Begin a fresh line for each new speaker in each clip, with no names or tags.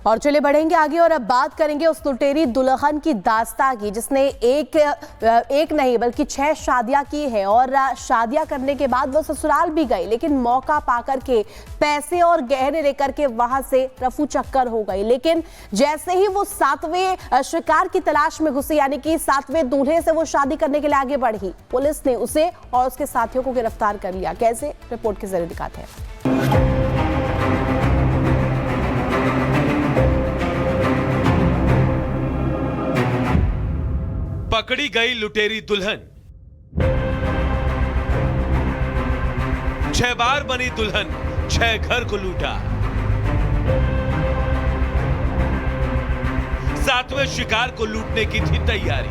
और चले बढ़ेंगे आगे और अब बात करेंगे उस लुटेरी दुल्हन की दास्तां की जिसने एक नहीं बल्कि 6 शादियां की है और शादियां करने के बाद वो ससुराल भी गई, लेकिन मौका पाकर के पैसे और गहने लेकर के वहां से रफू चक्कर हो गई। लेकिन जैसे ही वो 7वें शिकार की तलाश में घुसी, यानी कि 7वें दूल्हे से वो शादी करने के लिए आगे बढ़ी, पुलिस ने उसे और उसके साथियों को गिरफ्तार कर लिया। कैसे, रिपोर्ट के जरिए दिखाते हैं।
पकड़ी गई लुटेरी दुल्हन। 6 बार बनी दुल्हन, 6 घर को लूटा। 7वें शिकार को लूटने की थी तैयारी।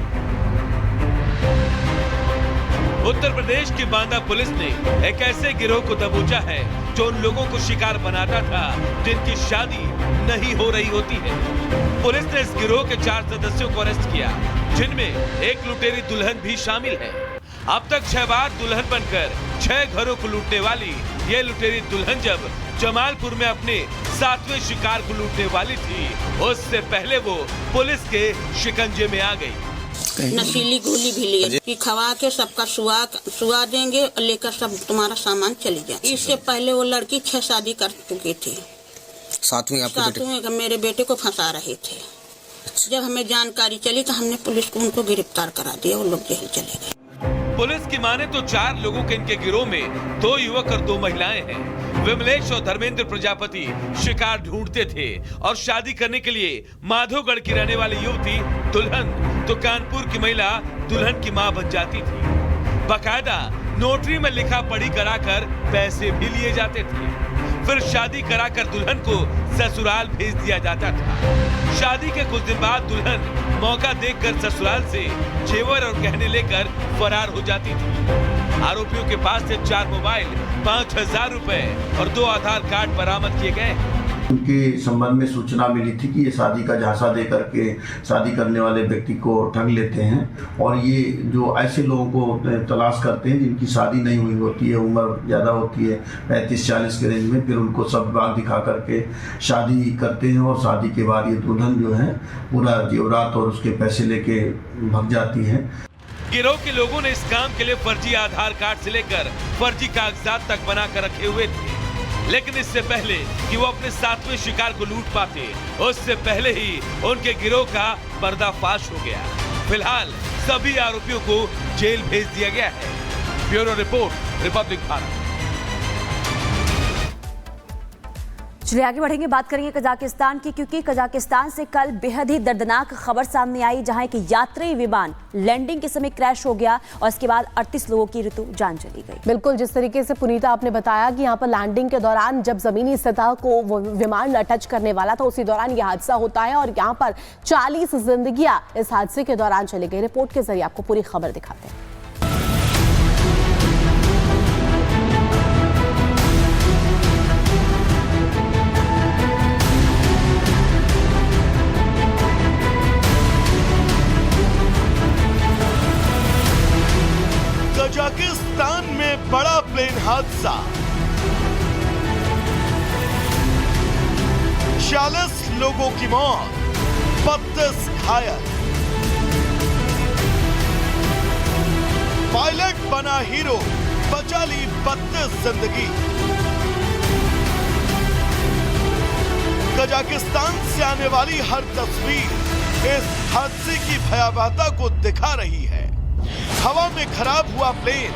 उत्तर प्रदेश की बांदा पुलिस ने एक ऐसे गिरोह को दबोचा है जो उन लोगों को शिकार बनाता था जिनकी शादी नहीं हो रही होती है। पुलिस ने इस गिरोह के 4 सदस्यों को अरेस्ट किया, जिनमें एक लुटेरी दुल्हन भी शामिल है। अब तक 6 बार दुल्हन बनकर 6 घरों को लूटने वाली ये लुटेरी दुल्हन जब जमालपुर में अपने 7वें शिकार को लूटने वाली थी, उससे पहले वो पुलिस के शिकंजे में आ गई।
नशीली गोली भी लिए कि खवा के सबका सुआ देंगे और लेकर सब तुम्हारा सामान चले जाए। इससे पहले वो लड़की 6 शादी कर चुकी थी। 7वें का मेरे बेटे को फंसा रहे थे। जब हमें जानकारी चली तो हमने पुलिस को उनको गिरफ्तार करा दिया, वो लोग जेल चले गए।
पुलिस की माने तो 4 लोगों के इनके गिरोह में 2 युवक और 2 महिलाएं हैं। विमलेश और धर्मेंद्र प्रजापति शिकार ढूंढते थे और शादी करने के लिए माधोगढ़ की रहने वाली युवती दुल्हन तो कानपुर की महिला दुल्हन की मां बन जाती थी। बकायदा नोटरी में लिखा पढ़ी कराकर पैसे भी लिए जाते थे। फिर शादी कराकर दुल्हन को ससुराल भेज दिया जाता था। शादी के कुछ दिन बाद दुल्हन मौका देखकर ससुराल से जेवर और गहने लेकर फरार हो जाती थी। आरोपियों के पास से 4 मोबाइल, 5000 रुपए और 2 आधार कार्ड बरामद किए गए।
उनके संबंध में सूचना मिली थी कि ये शादी का झांसा दे करके शादी करने वाले व्यक्ति को ठग लेते हैं और ये जो ऐसे लोगों को तलाश करते हैं जिनकी शादी नहीं हुई होती है, उम्र ज़्यादा होती है 35-40 के रेंज में, फिर उनको सब बात दिखा करके शादी करते हैं और शादी के बाद ये दुल्हन जो है पूरा जेवरात और उसके पैसे लेके भाग जाती है।
गिरोह के लोगों ने इस काम के लिए फर्जी आधार कार्ड से लेकर फर्जी कागजात तक बना कर रखे हुए थे, लेकिन इससे पहले कि वो अपने 7वें शिकार को लूट पाते, उससे पहले ही उनके गिरोह का पर्दाफाश हो गया। फिलहाल सभी आरोपियों को जेल भेज दिया गया है। Bureau report, Republic Bharat.
चलिए आगे बढ़ेंगे, बात करेंगे कजाकिस्तान की, क्योंकि कजाकिस्तान से कल बेहद ही दर्दनाक खबर सामने आई, जहां एक यात्री विमान लैंडिंग के समय क्रैश हो गया और इसके बाद 38 लोगों की ऋतु जान चली गई।
बिल्कुल, जिस तरीके से पुनीता आपने बताया कि यहाँ पर लैंडिंग के दौरान जब जमीनी सतह को वो विमान टच करने वाला था, उसी दौरान यह हादसा होता है और यहाँ पर 40 जिंदगियां इस हादसे के दौरान चली गई। रिपोर्ट के जरिए आपको पूरी खबर दिखाते हैं।
कजाकिस्तान में बड़ा प्लेन हादसा, 46 लोगों की मौत, 32 घायल। पायलट बना हीरो, बचा ली 32 जिंदगी। कजाकिस्तान से आने वाली हर तस्वीर इस हादसे की भयावहता को दिखा रही है। हवा में खराब हुआ प्लेन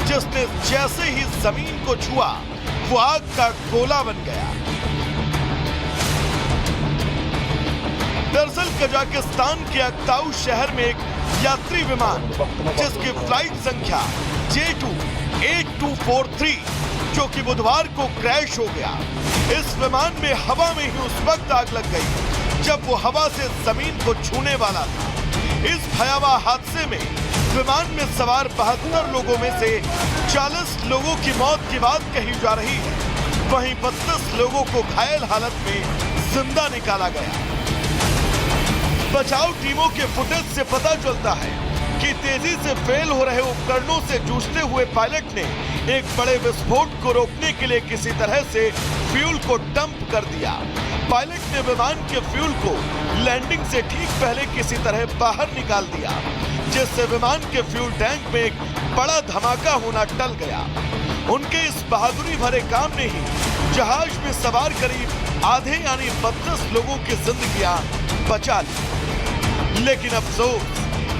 जिसने जैसे ही जमीन को छुआ वो आग का गोला बन गया। दरअसल कजाकिस्तान के अक्ताऊ शहर में एक यात्री विमान जिसकी फ्लाइट संख्या J28243 जो कि बुधवार को क्रैश हो गया। इस विमान में हवा में ही उस वक्त आग लग गई जब वो हवा से जमीन को छूने वाला था। इस भयावह हादसे में विमान में सवार 72 लोगों में से 40 लोगों की मौत की बात कही जा रही है, वहीं 32 लोगों को घायल हालत में जिंदा निकाला गया। बचाव टीमों के फुटेज से पता चलता है कि तेजी से फेल हो रहे उपकरणों से जूझते हुए पायलट ने एक बड़े विस्फोट को रोकने के लिए किसी तरह से फ्यूल को डंप कर दिया। पायलट ने विमान के फ्यूल को लैंडिंग से ठीक पहले किसी तरह बाहर निकाल दिया, जिससे विमान के फ्यूल टैंक में एक बड़ा धमाका होना टल गया। उनके इस बहादुरी भरे काम ने ही जहाज में सवार करीब आधे यानी 32 लोगों की जिंदगियां बचा ली। लेकिन अफसोस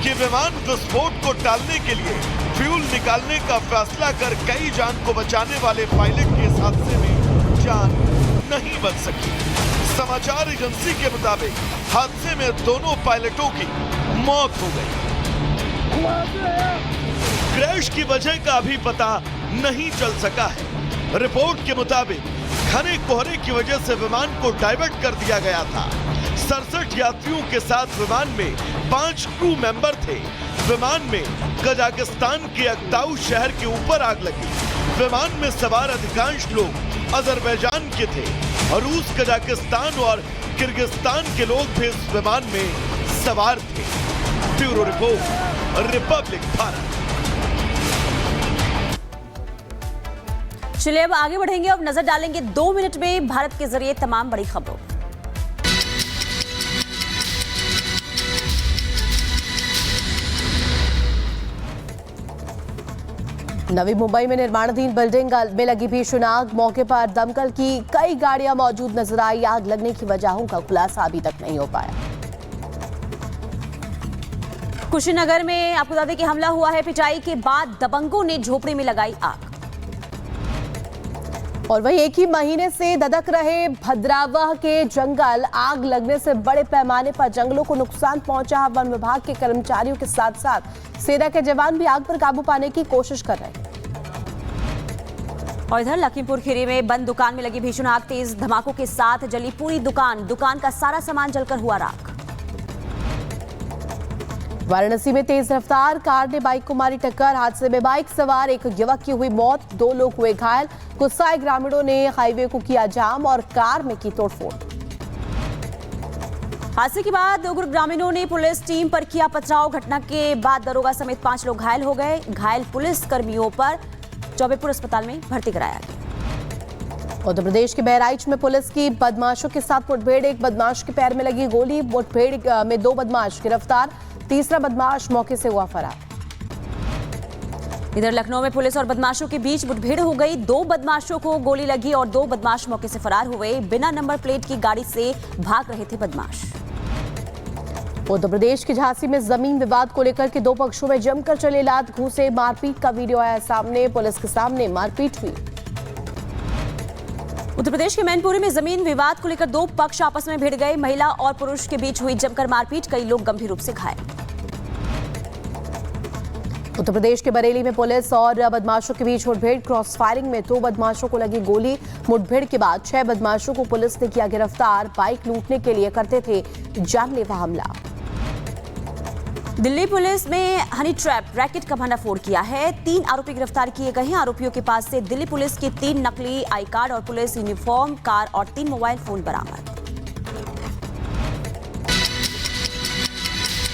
कि विमान विस्फोट को टालने के लिए फ्यूल निकालने का फैसला कर कई जान को बचाने वाले पायलट के इस हादसे में जान नहीं बच सकी। समाचार एजेंसी के मुताबिक हादसे में दोनों पायलटों की मौत हो गई। क्रैश की वजह का अभी पता नहीं चल सका है। रिपोर्ट के मुताबिक घने कोहरे की वजह से विमान को डाइवर्ट कर दिया गया था। 67 यात्रियों के साथ विमान में 5 क्रू मेंबर थे। विमान में कजाकिस्तान के अक्ताऊ शहर के ऊपर आग लगी। विमान में सवार अधिकांश लोग अजरबैजान के थे और रूस, कजाकिस्तान और किर्गिस्तान के लोग भी इस विमान में सवार थे। Bureau report, Republic Bharat.
चलिए अब आगे बढ़ेंगे। अब नजर डालेंगे 2 मिनट में भारत के जरिए तमाम बड़ी खबरों।
नवी मुंबई में निर्माणाधीन बिल्डिंग में लगी भीषण आग। मौके पर दमकल की कई गाड़ियां मौजूद नजर आई। आग लगने की वजहों का खुलासा अभी तक नहीं हो पाया।
कुशीनगर में आपको बता दें कि हमला हुआ है। पिटाई के बाद दबंगों ने झोपड़ी में लगाई आग।
और वही एक ही महीने से ददक रहे भद्रावह के जंगल। आग लगने से बड़े पैमाने पर जंगलों को नुकसान पहुंचा। वन विभाग के कर्मचारियों के साथ साथ सेना के जवान भी आग पर काबू पाने की कोशिश कर रहे हैं।
और इधर लखीमपुर खीरी में बंद दुकान में लगी भीषण आग। तेज धमाकों के साथ जली पूरी दुकान का सारा सामान जलकर हुआ राख।
वाराणसी में तेज रफ्तार कार ने बाइक को मारी टक्कर। हादसे में बाइक सवार एक युवक की हुई मौत, 2 लोग हुए घायल। गुस्साए ग्रामीणों ने हाईवे को किया जाम और कार में की तोड़फोड़।
हादसे के बाद उग्र ग्रामीणों ने पुलिस टीम पर किया पथराव। घटना के बाद दरोगा समेत 5 लोग घायल हो गए। घायल पुलिस कर्मियों पर चौबेपुर अस्पताल में भर्ती कराया गया।
उत्तर प्रदेश के बहराइच में पुलिस की बदमाशों के साथ मुठभेड़। एक बदमाश के पैर में लगी गोली। मुठभेड़ में 2 बदमाश गिरफ्तार, तीसरा बदमाश मौके से हुआ फरार।
इधर लखनऊ में पुलिस और बदमाशों के बीच मुठभेड़ हो गई। 2 बदमाशों को गोली लगी और 2 बदमाश मौके से फरार हुए। बिना नंबर प्लेट की गाड़ी से भाग रहे थे बदमाश।
उत्तर प्रदेश के झांसी में जमीन विवाद को लेकर के 2 पक्षों में जमकर चले लात घूंसे। मारपीट का वीडियो आया सामने। पुलिस के सामने मारपीट हुई।
उत्तर प्रदेश के मैनपुरी में जमीन विवाद को लेकर 2 पक्ष आपस में भिड़ गए। महिला और पुरुष के बीच हुई जमकर मारपीट। कई लोग गंभीर रूप से घायल।
उत्तर प्रदेश के बरेली में पुलिस और बदमाशों के बीच मुठभेड़। क्रॉस फायरिंग में 2 बदमाशों को लगी गोली। मुठभेड़ के बाद 6 बदमाशों को पुलिस ने किया गिरफ्तार। बाइक लूटने के लिए करते थे जानलेवा हमला।
दिल्ली पुलिस में हनी ट्रैप रैकेट का भंडाफोड़ किया है। 3 आरोपी गिरफ्तार किए गए हैं। आरोपियों के पास से दिल्ली पुलिस की 3 नकली आई कार्ड और पुलिस यूनिफॉर्म, कार और 3 मोबाइल फोन बरामद।